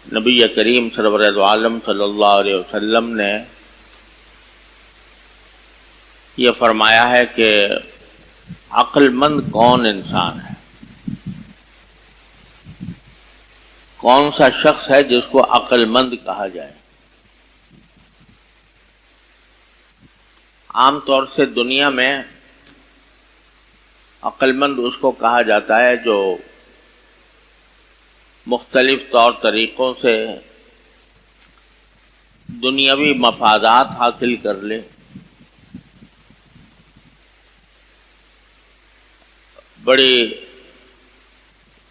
نبی کریم سرور عالم صلی اللہ علیہ وسلم نے یہ فرمایا ہے کہ عقل مند کون انسان ہے، کون سا شخص ہے جس کو عقل مند کہا جائے۔ عام طور سے دنیا میں عقل مند اس کو کہا جاتا ہے جو مختلف طور طریقوں سے دنیاوی مفادات حاصل کر لے، بڑی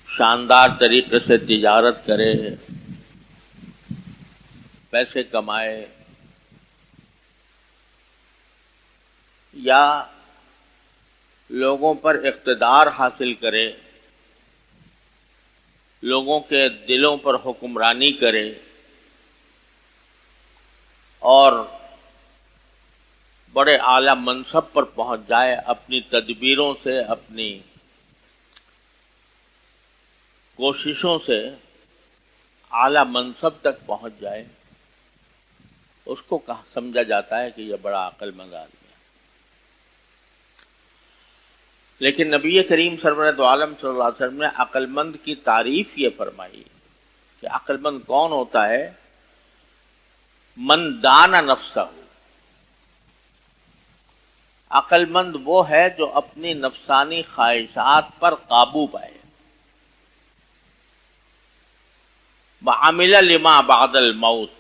شاندار طریقے سے تجارت کرے، پیسے کمائے، یا لوگوں پر اقتدار حاصل کرے، لوگوں کے دلوں پر حکمرانی کرے اور بڑے اعلیٰ منصب پر پہنچ جائے، اپنی تدبیروں سے، اپنی کوششوں سے اعلیٰ منصب تک پہنچ جائے، اس کو سمجھا جاتا ہے کہ یہ بڑا عقل مند آدمی ہے۔ لیکن نبی کریم سرورت عالم صلی اللہ علیہ وسلم نے عقل مند کی تعریف یہ فرمائی کہ عقل مند کون ہوتا ہے؟ من دان نفسہ، عقل مند وہ ہے جو اپنی نفسانی خواہشات پر قابو پائے، وعمل لما بعد الموت،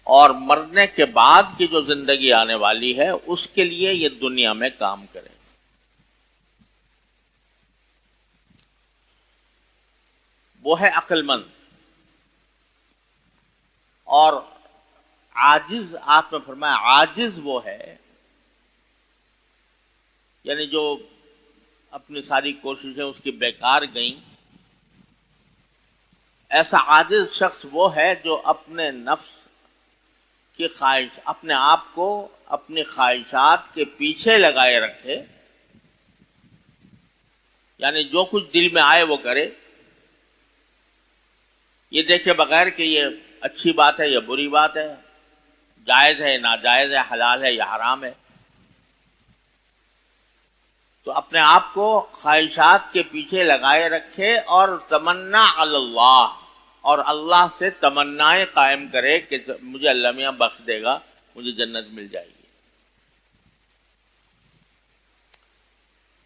اور مرنے کے بعد کی جو زندگی آنے والی ہے اس کے لیے یہ دنیا میں کام کرے۔ وہ ہے عقل مند۔ اور عاجز، آپ نے فرمایا عاجز وہ ہے، یعنی جو اپنی ساری کوششیں اس کی بیکار گئیں، ایسا عاجز شخص وہ ہے جو اپنے نفس کی خواہش، اپنے آپ کو اپنی خواہشات کے پیچھے لگائے رکھے، یعنی جو کچھ دل میں آئے وہ کرے، یہ دیکھے بغیر کہ یہ اچھی بات ہے یا بری بات ہے، جائز ہے ناجائز ہے، حلال ہے یا حرام ہے۔ تو اپنے آپ کو خواہشات کے پیچھے لگائے رکھے اور تمنا علی اللہ، اور اللہ سے تمنائیں قائم کرے کہ مجھے اللہ میاں بخش دے گا، مجھے جنت مل جائے گی۔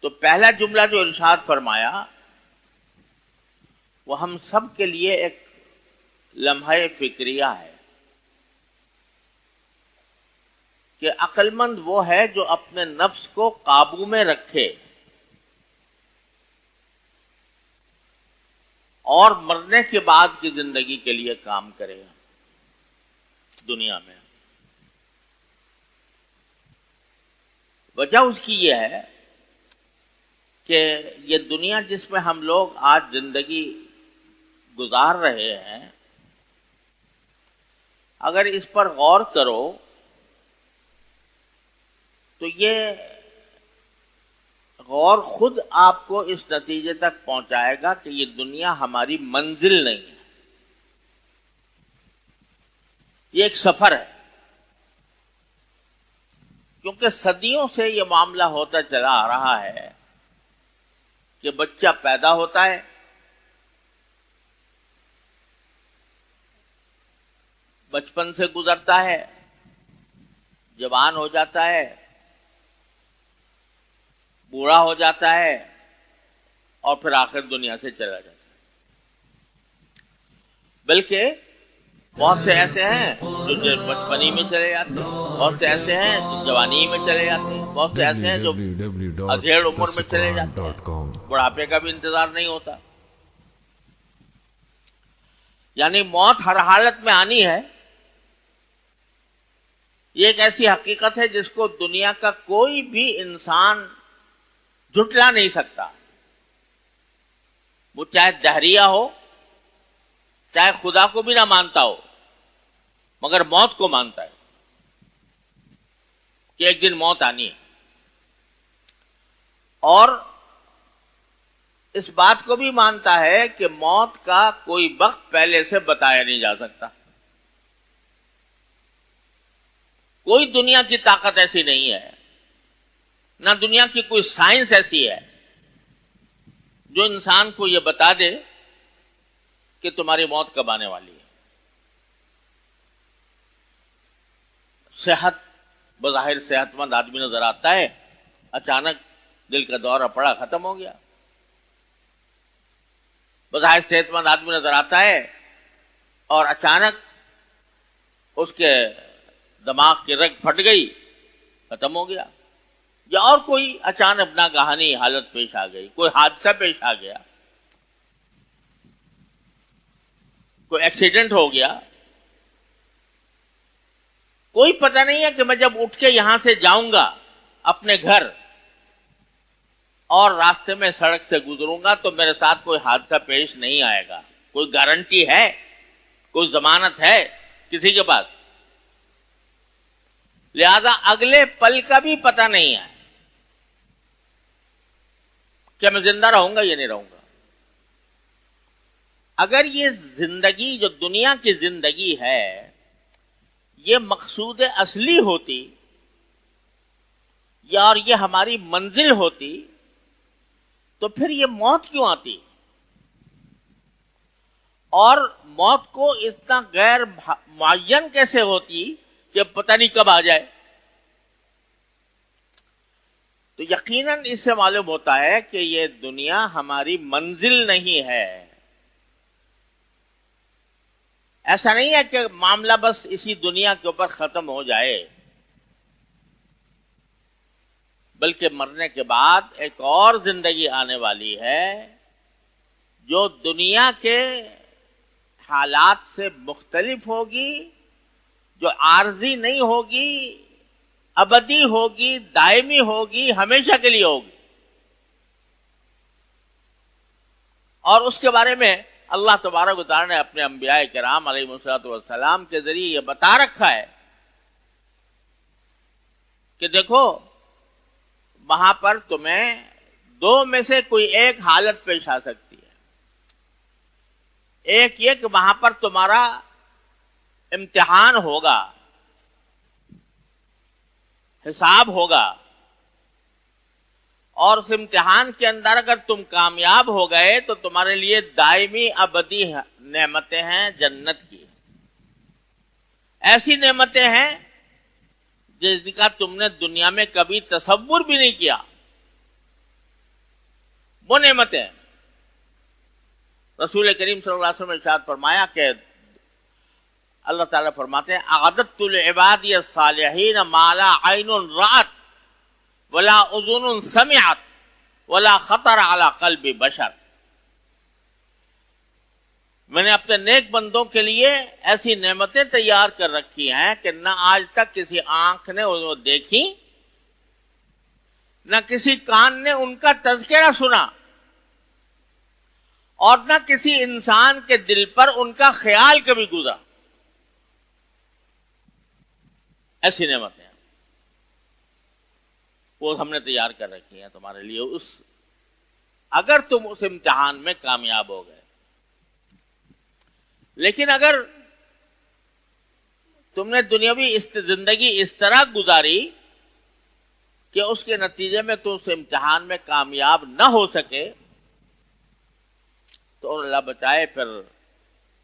تو پہلا جملہ جو ارشاد فرمایا وہ ہم سب کے لیے ایک لمحہ فکریہ ہے کہ عقل مند وہ ہے جو اپنے نفس کو قابو میں رکھے اور مرنے کے بعد کی زندگی کے لیے کام کرے دنیا میں۔ وجہ اس کی یہ ہے کہ یہ دنیا جس میں ہم لوگ آج زندگی گزار رہے ہیں، اگر اس پر غور کرو تو یہ غور خود آپ کو اس نتیجے تک پہنچائے گا کہ یہ دنیا ہماری منزل نہیں ہے، یہ ایک سفر ہے۔ کیونکہ صدیوں سے یہ معاملہ ہوتا چلا آ رہا ہے کہ بچہ پیدا ہوتا ہے، بچپن سے گزرتا ہے، جوان ہو جاتا ہے، بوڑھا ہو جاتا ہے، اور پھر آخر دنیا سے چلا جاتا ہے۔ بلکہ بہت سے ایسے ہیں جو بچپنی میں چلے جاتے ہیں، بہت سے ایسے ہیں جو جوانی میں چلے جاتے ہیں، بہت سے ایسے ہیں جو ادھیڑ عمر میں چلے جاتے ہیں، بڑھاپے کا بھی انتظار نہیں ہوتا۔ یعنی موت ہر حالت میں آنی ہے، یہ ایک ایسی حقیقت ہے جس کو دنیا کا کوئی بھی انسان جھٹلا نہیں سکتا، وہ چاہے دہریہ ہو، چاہے خدا کو بھی نہ مانتا ہو، مگر موت کو مانتا ہے کہ ایک دن موت آنی ہے۔ اور اس بات کو بھی مانتا ہے کہ موت کا کوئی وقت پہلے سے بتایا نہیں جا سکتا. کوئی دنیا کی طاقت ایسی نہیں ہے، نہ دنیا کی کوئی سائنس ایسی ہے جو انسان کو یہ بتا دے کہ تمہاری موت کب آنے والی ہے. صحت، بظاہر صحت مند آدمی نظر آتا ہے، اچانک دل کا دورہ پڑا، ختم ہو گیا. بظاہر صحت مند آدمی نظر آتا ہے اور اچانک اس کے دماغ کی رگ پھٹ گئی، ختم ہو گیا. یا اور کوئی اچانک ناگہانی حالت پیش آ گئی، کوئی حادثہ پیش آ گیا، کوئی ایکسیڈنٹ ہو گیا. کوئی پتہ نہیں ہے کہ میں جب اٹھ کے یہاں سے جاؤں گا اپنے گھر اور راستے میں سڑک سے گزروں گا تو میرے ساتھ کوئی حادثہ پیش نہیں آئے گا. کوئی گارنٹی ہے، کوئی ضمانت ہے کسی کے پاس؟ لہذا اگلے پل کا بھی پتہ نہیں ہے کہ میں زندہ رہوں گا یا نہیں رہوں گا. اگر یہ زندگی جو دنیا کی زندگی ہے یہ مقصود اصلی ہوتی یا اور یہ ہماری منزل ہوتی تو پھر یہ موت کیوں آتی؟ اور موت کو اتنا غیر معین کیسے ہوتی کہ پتہ نہیں کب آ جائے؟ تو یقیناً اس سے معلوم ہوتا ہے کہ یہ دنیا ہماری منزل نہیں ہے. ایسا نہیں ہے کہ معاملہ بس اسی دنیا کے اوپر ختم ہو جائے، بلکہ مرنے کے بعد ایک اور زندگی آنے والی ہے جو دنیا کے حالات سے مختلف ہوگی، جو عارضی نہیں ہوگی، ابدی ہوگی، دائمی ہوگی، ہمیشہ کے لیے ہوگی. اور اس کے بارے میں اللہ تبارک و تعالی نے اپنے انبیاء کرام علیہ الصلوۃ والسلام کے ذریعے یہ بتا رکھا ہے کہ دیکھو وہاں پر تمہیں دو میں سے کوئی ایک حالت پیش آ سکتی ہے. ایک یہ کہ وہاں پر تمہارا امتحان ہوگا، حساب ہوگا، اور اس امتحان کے اندر اگر تم کامیاب ہو گئے تو تمہارے لیے دائمی ابدی نعمتیں ہیں جنت کی. ایسی نعمتیں ہیں جس کا تم نے دنیا میں کبھی تصور بھی نہیں کیا. وہ نعمتیں رسول کریم صلی اللہ علیہ وسلم نے ارشاد فرمایا کہ اللہ تعالیٰ فرماتے ہیں اعددت لعبادی الصالحین ما لا عین رأت ولا اذن سمعت ولا خطر علی قلب بشر. میں نے اپنے نیک بندوں کے لیے ایسی نعمتیں تیار کر رکھی ہیں کہ نہ آج تک کسی آنکھ نے وہ دیکھی، نہ کسی کان نے ان کا تذکرہ سنا، اور نہ کسی انسان کے دل پر ان کا خیال کبھی گزرا. ایسی نعمتیں وہ ہم نے تیار کر رکھی ہیں تمہارے لیے اگر تم اس امتحان میں کامیاب ہو گئے. لیکن اگر تم نے دنیاوی زندگی اس طرح گزاری کہ اس کے نتیجے میں تو اس امتحان میں کامیاب نہ ہو سکے تو اللہ بچائے پھر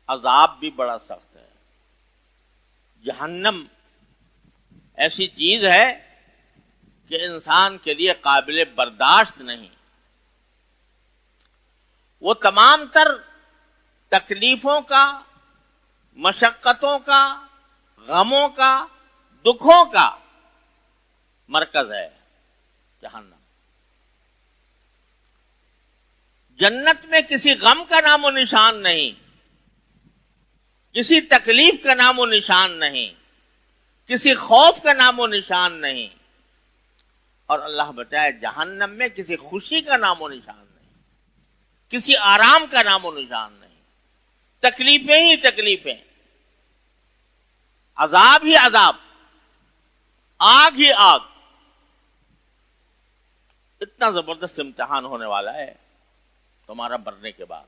عذاب بھی بڑا سخت ہے. جہنم ایسی چیز ہے کہ انسان کے لیے قابل برداشت نہیں. وہ تمام تر تکلیفوں کا، مشقتوں کا، غموں کا، دکھوں کا مرکز ہے جہنم. جنت میں کسی غم کا نام و نشان نہیں، کسی تکلیف کا نام و نشان نہیں، کسی خوف کا نام و نشان نہیں. اور اللہ بچائے جہنم میں کسی خوشی کا نام و نشان نہیں، کسی آرام کا نام و نشان نہیں. تکلیفیں ہی تکلیفیں، عذاب ہی عذاب، آگ ہی آگ. اتنا زبردست امتحان ہونے والا ہے. تمہارا مرنے کے بعد،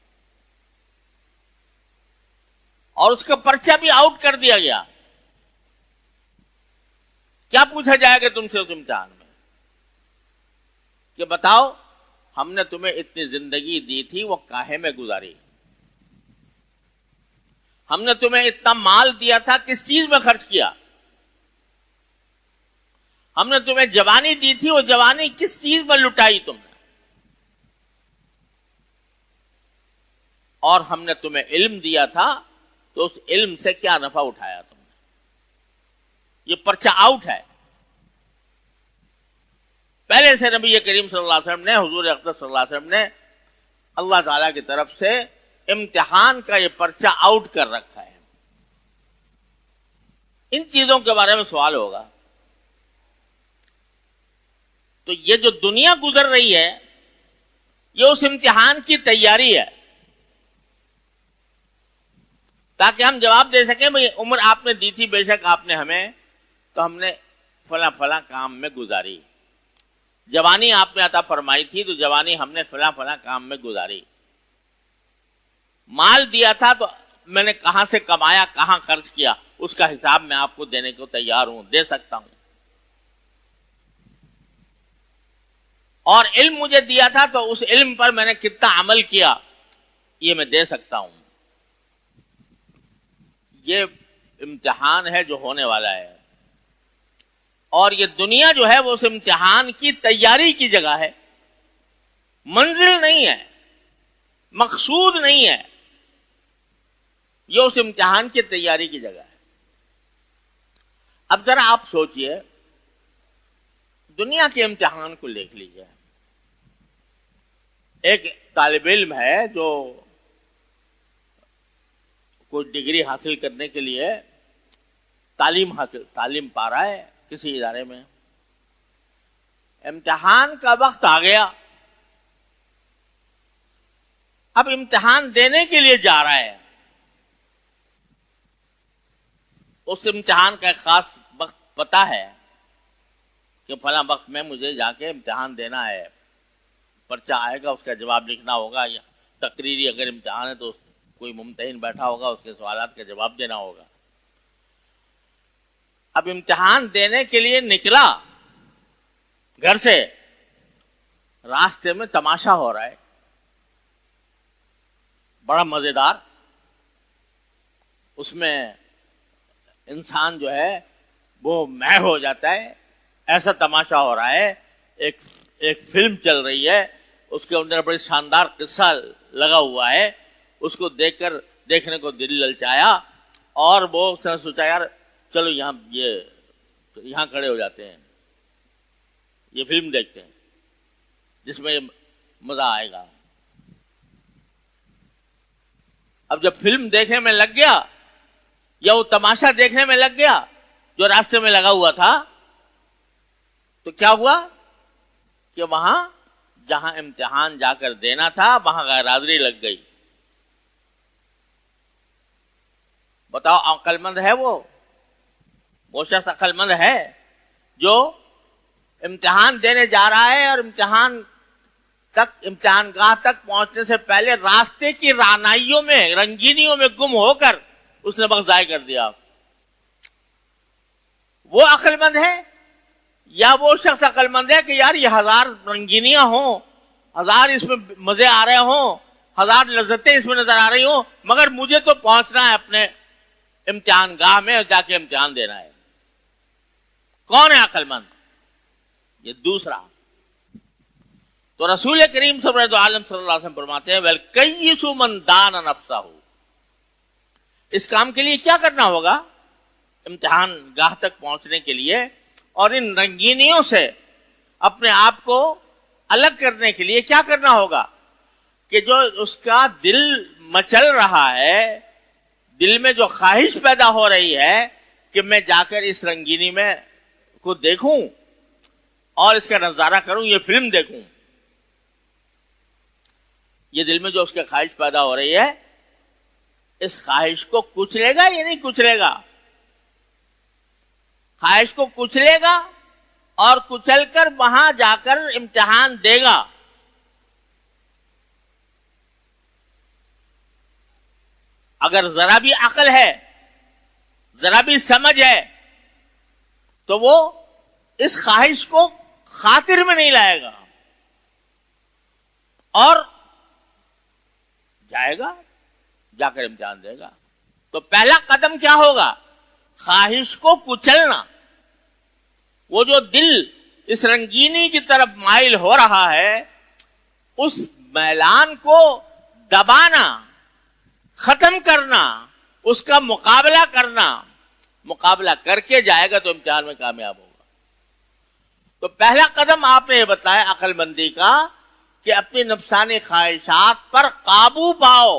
اور اس کا پرچہ بھی آؤٹ کر دیا گیا. کیا پوچھا جائے گا تم سے اس امتحان میں کہ بتاؤ ہم نے تمہیں اتنی زندگی دی تھی وہ کاہے میں گزاری؟ ہم نے تمہیں اتنا مال دیا تھا کس چیز میں خرچ کیا؟ ہم نے تمہیں جوانی دی تھی وہ جوانی کس چیز میں لٹائی تم نے؟ اور ہم نے تمہیں علم دیا تھا تو اس علم سے کیا نفع اٹھایا تم نے؟ یہ پرچہ آؤٹ ہے. پہلے سے نبی کریم صلی اللہ علیہ وسلم نے، حضور اقدس صلی اللہ علیہ وسلم نے اللہ تعالی کی طرف سے امتحان کا یہ پرچہ آؤٹ کر رکھا ہے. ان چیزوں کے بارے میں سوال ہوگا. تو یہ جو دنیا گزر رہی ہے یہ اس امتحان کی تیاری ہے، تاکہ ہم جواب دے سکیں بھئی عمر آپ نے دی تھی بے شک آپ نے ہمیں، تو ہم نے فلاں فلاں کام میں گزاری. جوانی آپ نے عطا فرمائی تھی تو جوانی ہم نے فلاں فلاں کام میں گزاری. مال دیا تھا تو میں نے کہاں سے کمایا، کہاں خرچ کیا، اس کا حساب میں آپ کو دینے کو تیار ہوں، دے سکتا ہوں. اور علم مجھے دیا تھا تو اس علم پر میں نے کتنا عمل کیا یہ میں دے سکتا ہوں. یہ امتحان ہے جو ہونے والا ہے، اور یہ دنیا جو ہے وہ اس امتحان کی تیاری کی جگہ ہے، منزل نہیں ہے، مقصود نہیں ہے. یہ اس امتحان کی تیاری کی جگہ ہے. اب ذرا آپ سوچئے، دنیا کے امتحان کو دیکھ لیجئے. ایک طالب علم ہے جو کوئی ڈگری حاصل کرنے کے لیے تعلیم پا رہا ہے کسی ادارے میں. امتحان کا وقت آ گیا، اب امتحان دینے کے لیے جا رہا ہے. اس امتحان کا ایک خاص وقت پتا ہے کہ فلاں وقت میں مجھے جا کے امتحان دینا ہے، پرچہ آئے گا، اس کا جواب لکھنا ہوگا، یا تقریری اگر امتحان ہے تو کوئی ممتحن بیٹھا ہوگا، اس کے سوالات کا جواب دینا ہوگا. اب امتحان دینے کے لیے نکلا گھر سے، راستے میں تماشا ہو رہا ہے بڑا مزیدار. اس میں انسان جو ہے وہ محو ہو جاتا ہے، ایسا تماشا ہو رہا ہے. ایک فلم چل رہی ہے، اس کے اندر بڑی شاندار قصہ لگا ہوا ہے. اس کو دیکھنے کو دل للچایا، اور وہ اس نے سوچا یار چلو یہاں کھڑے ہو جاتے ہیں، یہ فلم دیکھتے ہیں جس میں مزہ آئے گا. اب جب فلم دیکھنے میں لگ گیا یا وہ تماشا دیکھنے میں لگ گیا جو راستے میں لگا ہوا تھا، تو کیا ہوا کہ وہاں جہاں امتحان جا کر دینا تھا وہاں غیر حاضری لگ گئی. بتاؤ عقل مند ہے وہ شخص عقل مند ہے جو امتحان دینے جا رہا ہے اور امتحان گاہ تک پہنچنے سے پہلے راستے کی رہنائیوں میں، رنگینیوں میں گم ہو کر اس نے وقت ضائع کر دیا؟ وہ عقل مند ہے یا وہ شخص عقل مند ہے کہ یار یہ 1000 رنگینیاں ہوں، 1000 اس میں مزے آ رہے ہوں، 1000 لذتیں اس میں نظر آ رہی ہوں، مگر مجھے تو پہنچنا ہے اپنے امتحان گاہ میں اور جا کے امتحان دینا ہے؟ کون ہے عقل مند؟ یہ دوسرا. تو رسول کریم صلی اللہ علیہ وسلم فرماتے ہیں وَالْكَيِّسُ مَنْ دَانَ نَفْسَهُ. اس کام کے لیے کیا کرنا ہوگا؟ امتحان گاہ تک پہنچنے کے لیے اور ان رنگینیوں سے اپنے آپ کو الگ کرنے کے لیے کیا کرنا ہوگا کہ جو اس کا دل مچل رہا ہے، دل میں جو خواہش پیدا ہو رہی ہے کہ میں جا کر اس رنگینی میں کو دیکھوں اور اس کا نظارہ کروں، یہ فلم دیکھوں، یہ دل میں جو اس کی خواہش پیدا ہو رہی ہے، اس خواہش کو کچلے گا یا نہیں کچلے گا؟ خواہش کو کچلے گا اور کچل کر وہاں جا کر امتحان دے گا. اگر ذرا بھی عقل ہے، ذرا بھی سمجھ ہے، تو وہ اس خواہش کو خاطر میں نہیں لائے گا اور جائے گا، جا کر امتحان دے گا. تو پہلا قدم کیا ہوگا؟ خواہش کو کچلنا. وہ جو دل اس رنگینی کی طرف مائل ہو رہا ہے، اس میلان کو دبانا، ختم کرنا، اس کا مقابلہ کرنا. مقابلہ کر کے جائے گا تو امتحان میں کامیاب ہوگا. تو پہلا قدم آپ نے یہ بتایا عقل مندی کا کہ اپنی نفسانی خواہشات پر قابو پاؤ.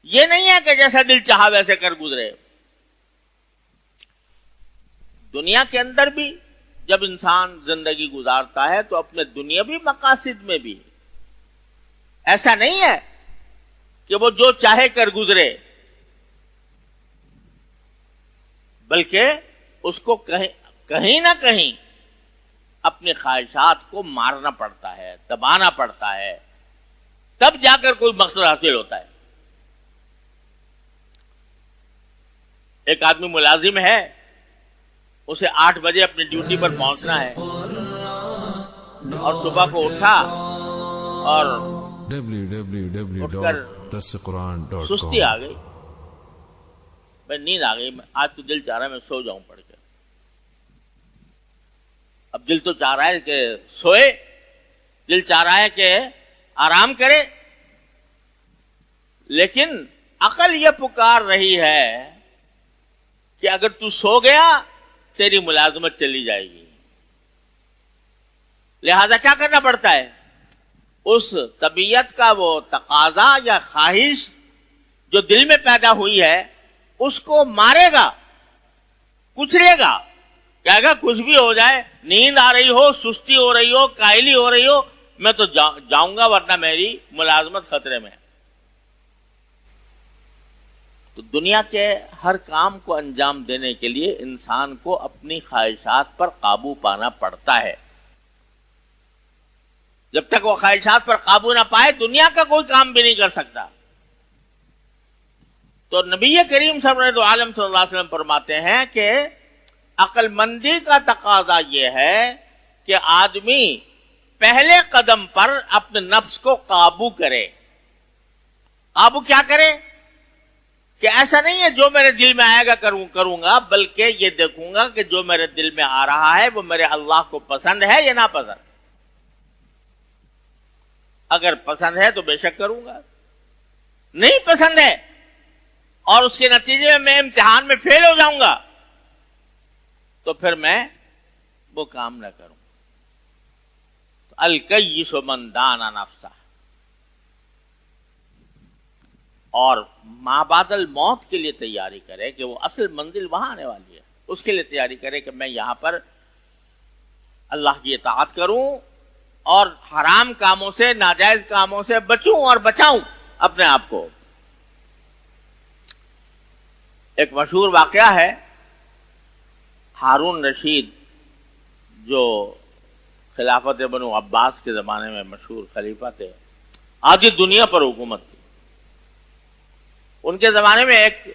یہ نہیں ہے کہ جیسا دل چاہا ویسے کر گزرے. دنیا کے اندر بھی جب انسان زندگی گزارتا ہے تو اپنے دنیاوی مقاصد میں بھی ایسا نہیں ہے کہ وہ جو چاہے کر گزرے، بلکہ اس کو کہیں نہ کہیں اپنی خواہشات کو مارنا پڑتا ہے، دبانا پڑتا ہے، تب جا کر کوئی مقصد حاصل ہوتا ہے. ایک آدمی ملازم ہے، اسے 8 بجے اپنی ڈیوٹی پر پہنچنا ہے اور صبح کو اٹھا اور سستی آ گئی، میں نیند آ گئی، آج تو دل چاہ رہا ہے میں سو جاؤں پڑھ کے. اب دل تو چاہ رہا ہے کہ سوئے، دل چاہ رہا ہے کہ آرام کرے، لیکن عقل یہ پکار رہی ہے کہ اگر تو سو گیا تیری ملازمت چلی جائے گی. لہذا کیا کرنا پڑتا ہے؟ اس طبیعت کا وہ تقاضا یا خواہش جو دل میں پیدا ہوئی ہے اس کو مارے گا، کچلے گا. کہے گا کچھ بھی ہو جائے، نیند آ رہی ہو، سستی ہو رہی ہو، کائلی ہو رہی ہو، میں تو جاؤں گا ورنہ میری ملازمت خطرے میں. تو دنیا کے ہر کام کو انجام دینے کے لیے انسان کو اپنی خواہشات پر قابو پانا پڑتا ہے. جب تک وہ خواہشات پر قابو نہ پائے دنیا کا کوئی کام بھی نہیں کر سکتا. تو نبی کریم سرورت عالم صلی اللہ علیہ وسلم فرماتے ہیں کہ عقل مندی کا تقاضا یہ ہے کہ آدمی پہلے قدم پر اپنے نفس کو قابو کرے. قابو کیا کرے؟ کہ ایسا نہیں ہے جو میرے دل میں آئے گا کروں گا، بلکہ یہ دیکھوں گا کہ جو میرے دل میں آ رہا ہے وہ میرے اللہ کو پسند ہے یا ناپسند. اگر پسند ہے تو بے شک کروں گا، نہیں پسند ہے اور اس کے نتیجے میں امتحان میں فیل ہو جاؤں گا تو پھر میں وہ کام نہ کروں. الکیس من دان نفسہ. اور ما بعد الموت کے لیے تیاری کرے کہ وہ اصل منزل وہاں آنے والی ہے، اس کے لیے تیاری کرے کہ میں یہاں پر اللہ کی اطاعت کروں اور حرام کاموں سے، ناجائز کاموں سے بچوں اور بچاؤں اپنے آپ کو. ایک مشہور واقعہ ہے، ہارون رشید جو خلافت بنو عباس کے زمانے میں مشہور خلیفہ تھے، آدھی دنیا پر حکومت تھی. ان کے زمانے میں ایک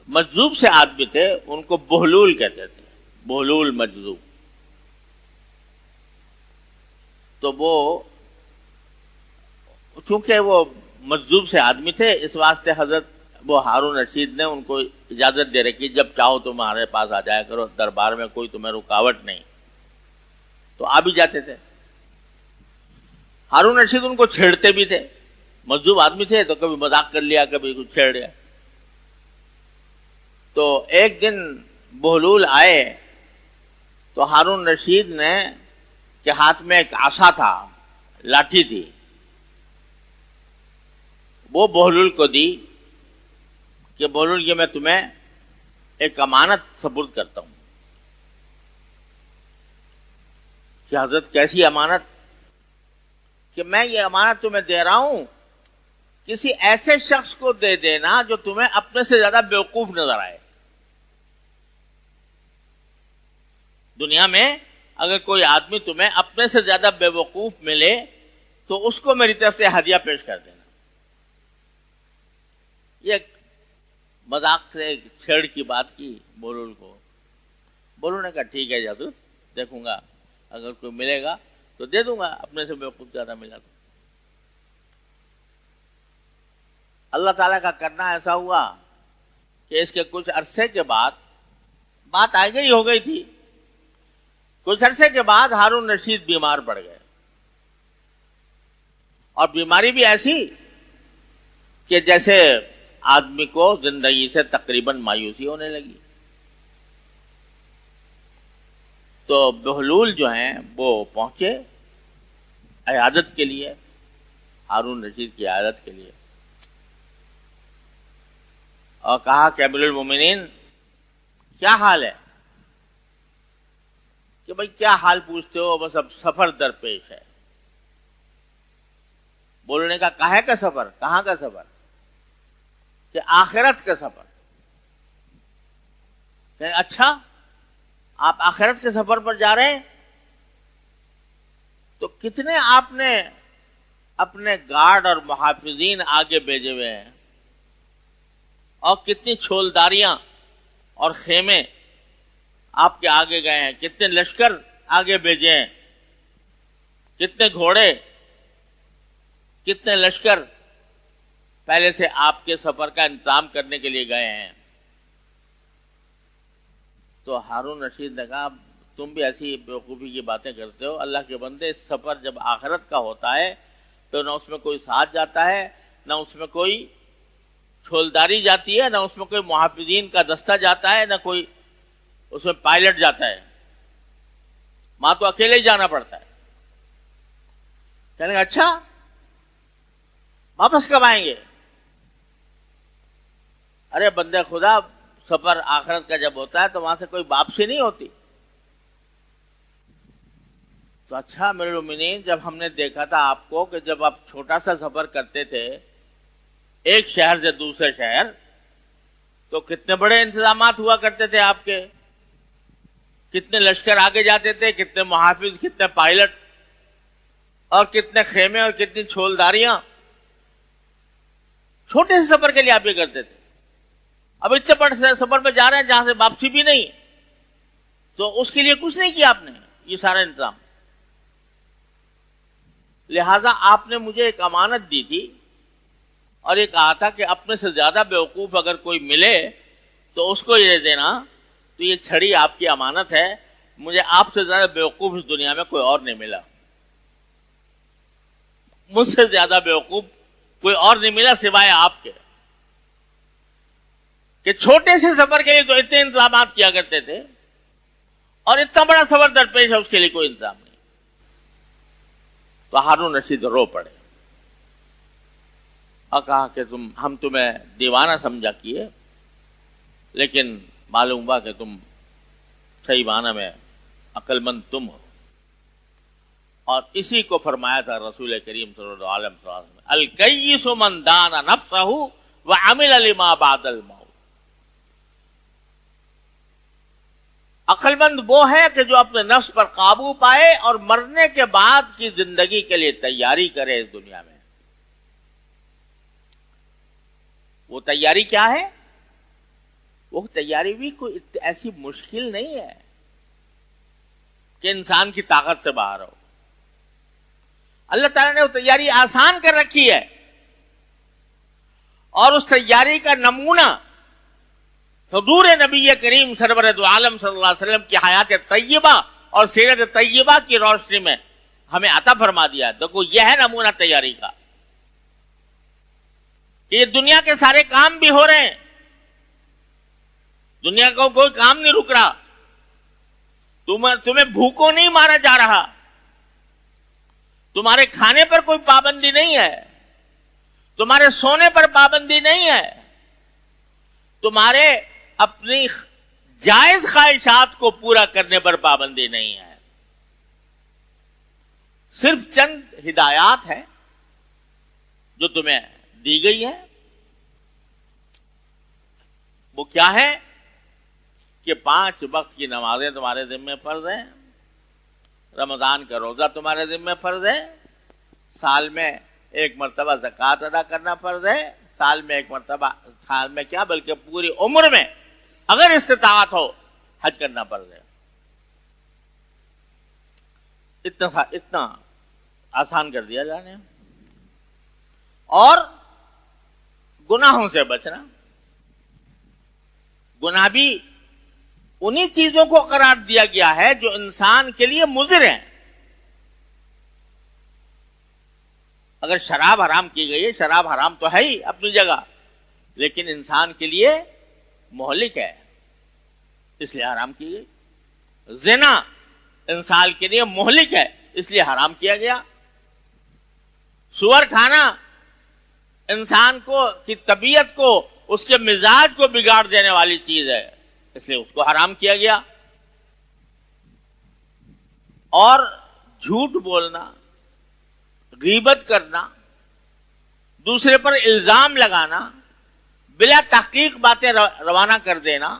مجذوب سے آدمی تھے، ان کو بہلول کہتے تھے، بہلول مجذوب. تو وہ چونکہ وہ مجذوب سے آدمی تھے، اس واسطے حضرت وہ ہارون رشید نے ان کو اجازت دے رکھی جب چاہو تمہارے پاس آ جایا کرو، دربار میں کوئی تمہیں رکاوٹ نہیں. تو آ بھی جاتے تھے. ہارون رشید ان کو چھیڑتے بھی تھے، مجذوب آدمی تھے تو کبھی مذاق کر لیا، کبھی کچھ چھیڑ لیا. تو ایک دن بہلول آئے تو ہارون رشید نے کے ہاتھ میں ایک عصا تھا، لاٹھی تھی، وہ بہلول کو دی کہ بہلول یہ میں تمہیں ایک امانت سپرد کرتا ہوں. کہ حضرت کیسی امانت؟ کہ میں یہ امانت تمہیں دے رہا ہوں، کسی ایسے شخص کو دے دینا جو تمہیں اپنے سے زیادہ بیوقوف نظر آئے. دنیا میں اگر کوئی آدمی تمہیں اپنے سے زیادہ بے وقوف ملے تو اس کو میری طرف سے ہدیہ پیش کر دینا. یہ مذاق سے ایک چھیڑ کی بات کی بولول کو. بولول نے کہا ٹھیک ہے جادو دیکھوں گا, اگر کوئی ملے گا تو دے دوں گا, اپنے سے بیوقوف زیادہ ملا تو. اللہ تعالیٰ کا کرنا ایسا ہوا کہ اس کے کچھ عرصے کے بعد بات آ گئی ہو گئی تھی. کچھ عرصے کے بعد ہارون رشید بیمار پڑ گئے, اور بیماری بھی ایسی کہ جیسے آدمی کو زندگی سے تقریباً مایوسی ہونے لگی. تو بہلول جو ہیں وہ پہنچے عیادت کے لیے, ہارون رشید کی عیادت کے لیے, اور کہا کہ امیر المومنین کیا حال ہے؟ کہ بھئی کیا حال پوچھتے ہو, بس اب سفر درپیش ہے. بولنے کا کہا کا سفر, کہاں کا سفر؟ کہ آخرت کا سفر. کہ اچھا آپ آخرت کے سفر پر جا رہے ہیں, تو کتنے آپ نے اپنے گارڈ اور محافظین آگے بھیجے ہوئے ہیں, اور کتنی چھولداریاں اور خیمے آپ کے آگے گئے ہیں, کتنے لشکر آگے بھیجے ہیں, کتنے گھوڑے, کتنے لشکر پہلے سے آپ کے سفر کا انتظام کرنے کے لیے گئے ہیں. تو ہارون رشید نے کہا تم بھی ایسی بیوقوفی کی باتیں کرتے ہو, اللہ کے بندے, اس سفر جب آخرت کا ہوتا ہے تو نہ اس میں کوئی ساتھ جاتا ہے, نہ اس میں کوئی چھولداری جاتی ہے, نہ اس میں کوئی محافظین کا دستہ جاتا ہے, نہ کوئی اس میں پائلٹ جاتا ہے, ماں تو اکیلے ہی جانا پڑتا ہے. کہنے اچھا واپس کب آئیں گے؟ ارے بندے خدا, سفر آخرت کا جب ہوتا ہے تو وہاں سے کوئی واپسی نہیں ہوتی. تو اچھا میرے المومنین, جب ہم نے دیکھا تھا آپ کو کہ جب آپ چھوٹا سا سفر کرتے تھے ایک شہر سے دوسرے شہر, تو کتنے بڑے انتظامات ہوا کرتے تھے آپ کے, کتنے لشکر آگے جاتے تھے, کتنے محافظ, کتنے پائلٹ, اور کتنے خیمے اور کتنی چھولداریاں. چھوٹے سے سفر کے لیے آپ یہ کرتے تھے. اب اتنے بڑے سفر پہ جا رہے ہیں جہاں سے واپسی بھی نہیں, تو اس کے لیے کچھ نہیں کیا آپ نے, یہ سارا انتظام. لہذا آپ نے مجھے ایک امانت دی تھی, اور یہ کہا تھا کہ اپنے سے زیادہ بیوقوف اگر کوئی ملے تو اس کو یہ دینا, تو یہ چھڑی آپ کی امانت ہے. مجھے آپ سے زیادہ بیوقوف اس دنیا میں کوئی اور نہیں ملا, مجھ سے زیادہ بیوقوف کوئی اور نہیں ملا سوائے آپ کے, کہ چھوٹے سے سفر کے لیے تو اتنے انتظامات کیا کرتے تھے, اور اتنا بڑا سفر درپیش ہے اس کے لیے کوئی انتظام نہیں. تو ہارون رشید رو پڑے اور کہا کہ ہم تمہیں دیوانہ سمجھا کیے, لیکن معلوم ہوا کہ تم صحیح معنی میں عقل مند تم ہو. اور اسی کو فرمایا تھا رسول کریم صلی اللہ علیہ وسلم, الکیس من دان نفسہ وعمل لما بعد الموت. عقل مند وہ ہے کہ جو اپنے نفس پر قابو پائے اور مرنے کے بعد کی زندگی کے لیے تیاری کرے اس دنیا میں. وہ تیاری کیا ہے؟ وہ تیاری بھی کوئی ایسی مشکل نہیں ہے کہ انسان کی طاقت سے باہر ہو. اللہ تعالیٰ نے وہ تیاری آسان کر رکھی ہے, اور اس تیاری کا نمونہ حضور نبی کریم سرور دو عالم صلی اللہ علیہ وسلم کی حیات طیبہ اور سیرت طیبہ کی روشنی میں ہمیں عطا فرما دیا. دیکھو یہ ہے نمونہ تیاری کا, کہ یہ دنیا کے سارے کام بھی ہو رہے ہیں, دنیا کو کوئی کام نہیں رک رہا, تمہیں بھوکوں نہیں مارا جا رہا, تمہارے کھانے پر کوئی پابندی نہیں ہے, تمہارے سونے پر پابندی نہیں ہے, تمہارے اپنی جائز خواہشات کو پورا کرنے پر پابندی نہیں ہے. صرف چند ہدایات ہیں جو تمہیں دی گئی ہے. وہ کیا ہے کہ 5 وقت کی نمازیں تمہارے ذمہ فرض ہیں, رمضان کا روزہ تمہارے ذمہ فرض ہے, سال میں 1 مرتبہ زکوٰۃ ادا کرنا فرض ہے, سال میں 1 مرتبہ سال میں کیا بلکہ پوری عمر میں اگر استطاعت ہو حج کرنا پڑ جائے. اتنا آسان کر دیا جانے. اور گناہوں سے بچنا. گناہ بھی انہی چیزوں کو قرار دیا گیا ہے جو انسان کے لیے مضر ہیں. اگر شراب حرام کی گئی ہے، شراب حرام تو ہے ہی اپنی جگہ، لیکن انسان کے لیے مہلک ہے، اس لیے حرام کی گئی. زنا انسان کے لیے مہلک ہے، اس لیے حرام کیا گیا. سور کھانا انسان کو کی طبیعت کو، اس کے مزاج کو بگاڑ دینے والی چیز ہے، اس لیے اس کو حرام کیا گیا. اور جھوٹ بولنا، غیبت کرنا، دوسرے پر الزام لگانا، بلا تحقیق باتیں روانہ کر دینا،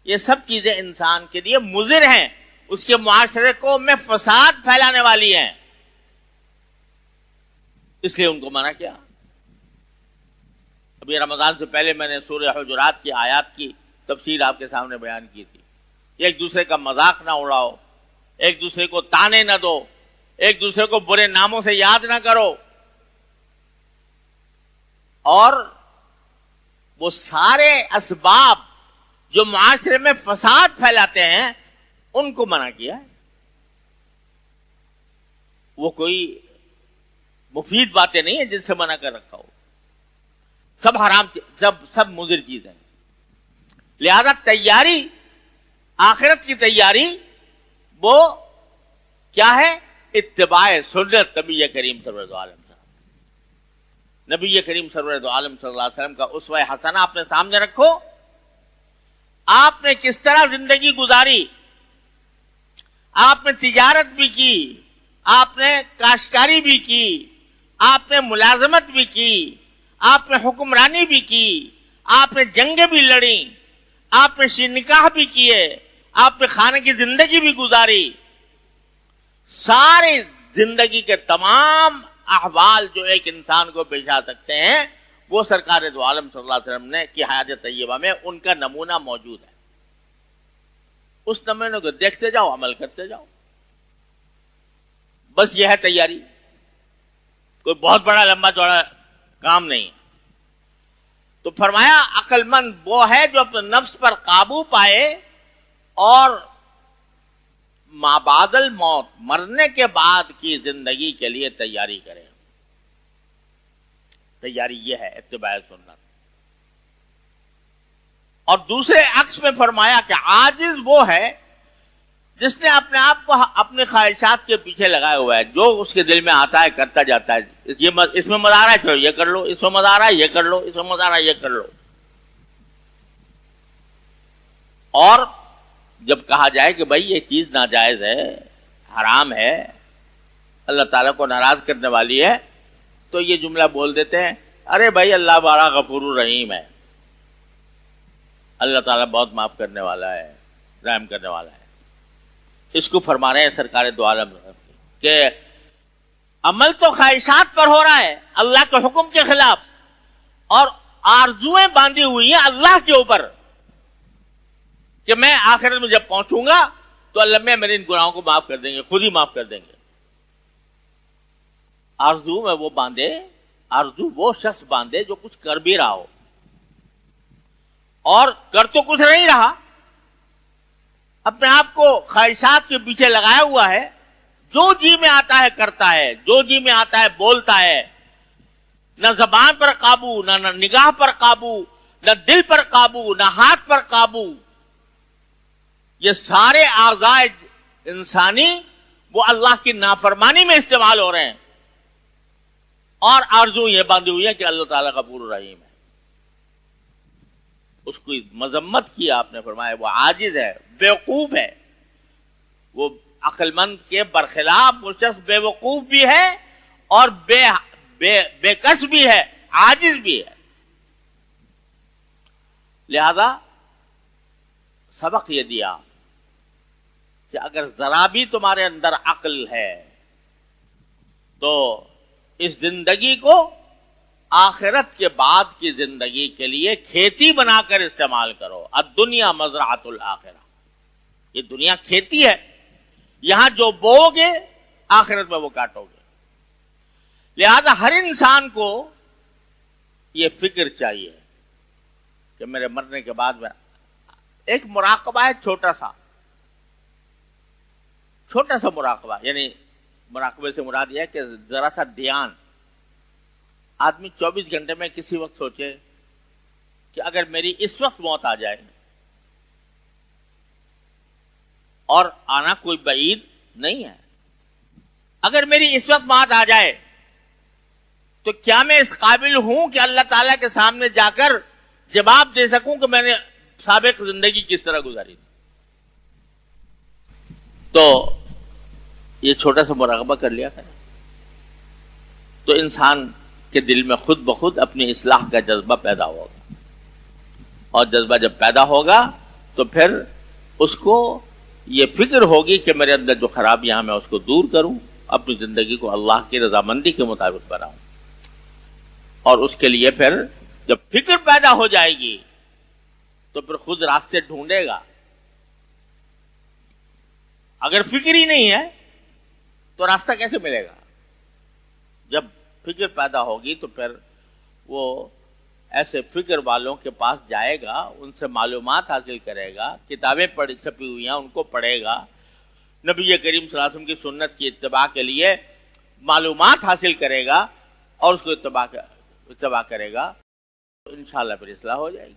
یہ سب چیزیں انسان کے لیے مضر ہیں، اس کے معاشرے کو میں فساد پھیلانے والی ہیں، اس لیے ان کو منع کیا. ابھی رمضان سے پہلے میں نے سورہ حجرات کی آیات کی تفسیر آپ کے سامنے بیان کی تھی. ایک دوسرے کا مذاق نہ اڑاؤ، ایک دوسرے کو تانے نہ دو، ایک دوسرے کو برے ناموں سے یاد نہ کرو، اور وہ سارے اسباب جو معاشرے میں فساد پھیلاتے ہیں ان کو منع کیا. وہ کوئی مفید باتیں نہیں ہیں جن سے منع کر رکھا ہو، سب حرام، سب مضر چیزیں. لہذا تیاری، آخرت کی تیاری وہ کیا ہے؟ اتباع سنت نبی کریم سرور عالم. نبی کریم سرور عالم صلی اللہ علیہ وسلم کا اسوہ حسنہ اپنے سامنے رکھو. آپ نے کس طرح زندگی گزاری، آپ نے تجارت بھی کی، آپ نے کاشتکاری بھی کی، آپ نے ملازمت بھی کی، آپ نے حکمرانی بھی کی، آپ نے جنگیں بھی لڑیں، آپ نے نکاح بھی کیے، آپ نے خانے کی زندگی بھی گزاری. سارے زندگی کے تمام احوال جو ایک انسان کو پیش آ سکتے ہیں وہ سرکار دو عالم صلی اللہ علیہ وسلم نے کی حیات طیبہ میں ان کا نمونہ موجود ہے. اس نمونے کو دیکھتے جاؤ، عمل کرتے جاؤ. بس یہ ہے تیاری، کوئی بہت بڑا لمبا چوڑا کام نہیں. تو فرمایا عقل مند وہ ہے جو اپنے نفس پر قابو پائے اور ما بعد الموت، مرنے کے بعد کی زندگی کے لیے تیاری کرے. تیاری یہ ہے اتباع سنت. اور دوسرے عکس میں فرمایا کہ عاجز وہ ہے جس نے اپنے آپ کو اپنے خواہشات کے پیچھے لگایا ہوا ہے، جو اس کے دل میں آتا ہے کرتا جاتا ہے. اس میں مزہ آ رہا ہے چلو یہ کر لو، اس میں مزہ آ رہا ہے یہ کر لو، اس میں مزہ آ رہا ہے یہ کر لو. اور جب کہا جائے کہ بھائی یہ چیز ناجائز ہے، حرام ہے، اللہ تعالیٰ کو ناراض کرنے والی ہے، تو یہ جملہ بول دیتے ہیں، ارے بھائی اللہ بڑا غفور الرحیم ہے، اللہ تعالیٰ بہت معاف کرنے والا ہے، رحم کرنے والا ہے. اس کو فرما رہے ہیں سرکار دو عالم کہ عمل تو خواہشات پر ہو رہا ہے اللہ کے حکم کے خلاف، اور آرزویں باندھی ہوئی ہیں اللہ کے اوپر کہ میں آخرت میں جب پہنچوں گا تو اللہ میں میرے ان گناہوں کو معاف کر دیں گے، خود ہی معاف کر دیں گے. آرزو میں وہ باندھے، آرزو وہ شخص باندھے جو کچھ کر بھی رہا ہو، اور کر تو کچھ نہیں رہا، اپنے آپ کو خواہشات کے پیچھے لگایا ہوا ہے، جو جی میں آتا ہے کرتا ہے، جو جی میں آتا ہے بولتا ہے، نہ زبان پر قابو، نہ نگاہ پر قابو، نہ دل پر قابو، نہ ہاتھ پر قابو. یہ سارے اعضاء انسانی وہ اللہ کی نافرمانی میں استعمال ہو رہے ہیں، اور آرزو یہ باندھی ہوئی ہے کہ اللہ تعالیٰ غفور الرحیم ہے. اس کی مذمت کی آپ نے فرمایا وہ عاجز ہے، بیوقوف ہے. وہ عقل مند کے برخلاف وہ شخص بے وقوف بھی ہے اور بے کس بھی ہے، عاجز بھی ہے. لہذا سبق یہ دیا کہ اگر ذرا بھی تمہارے اندر عقل ہے تو اس زندگی کو آخرت کے بعد کی زندگی کے لیے کھیتی بنا کر استعمال کرو. الدنیا مزرعۃ الآخرہ. یہ دنیا کھیتی ہے، یہاں جو بو گے آخرت میں وہ کاٹو گے. لہذا ہر انسان کو یہ فکر چاہیے کہ میرے مرنے کے بعد میں ایک مراقبہ ہے، چھوٹا سا مراقبہ. یعنی مراقبے سے مراد یہ ہے کہ ذرا سا دھیان. آدمی 24 گھنٹے میں کسی وقت سوچے کہ اگر میری اس وقت موت آ جائے، اور آنا کوئی بعید نہیں ہے، اگر میری اس وقت موت آ جائے تو کیا میں اس قابل ہوں کہ اللہ تعالیٰ کے سامنے جا کر جواب دے سکوں کہ میں نے سابق زندگی کس طرح گزاری تھی؟ تو یہ چھوٹا سا مراقبہ کر لیا کرے تو انسان کے دل میں خود بخود اپنی اصلاح کا جذبہ پیدا ہوگا. اور جذبہ جب پیدا ہوگا تو پھر اس کو یہ فکر ہوگی کہ میرے اندر جو خرابیاں ہیں میں اس کو دور کروں، اپنی زندگی کو اللہ کی رضامندی کے مطابق بناؤں. اور اس کے لیے پھر جب فکر پیدا ہو جائے گی تو پھر خود راستے ڈھونڈے گا. اگر فکر ہی نہیں ہے تو راستہ کیسے ملے گا؟ جب فکر پیدا ہوگی تو پھر وہ ایسے فکر والوں کے پاس جائے گا، ان سے معلومات حاصل کرے گا، کتابیں چھپی ہوئی ہیں ان کو پڑھے گا، نبی کریم صلی اللہ علیہ وسلم کی سنت کی اتباع کے لیے معلومات حاصل کرے گا اور اس کو اتباع کرے گا تو انشاءاللہ پھر اصلاح ہو جائے گی.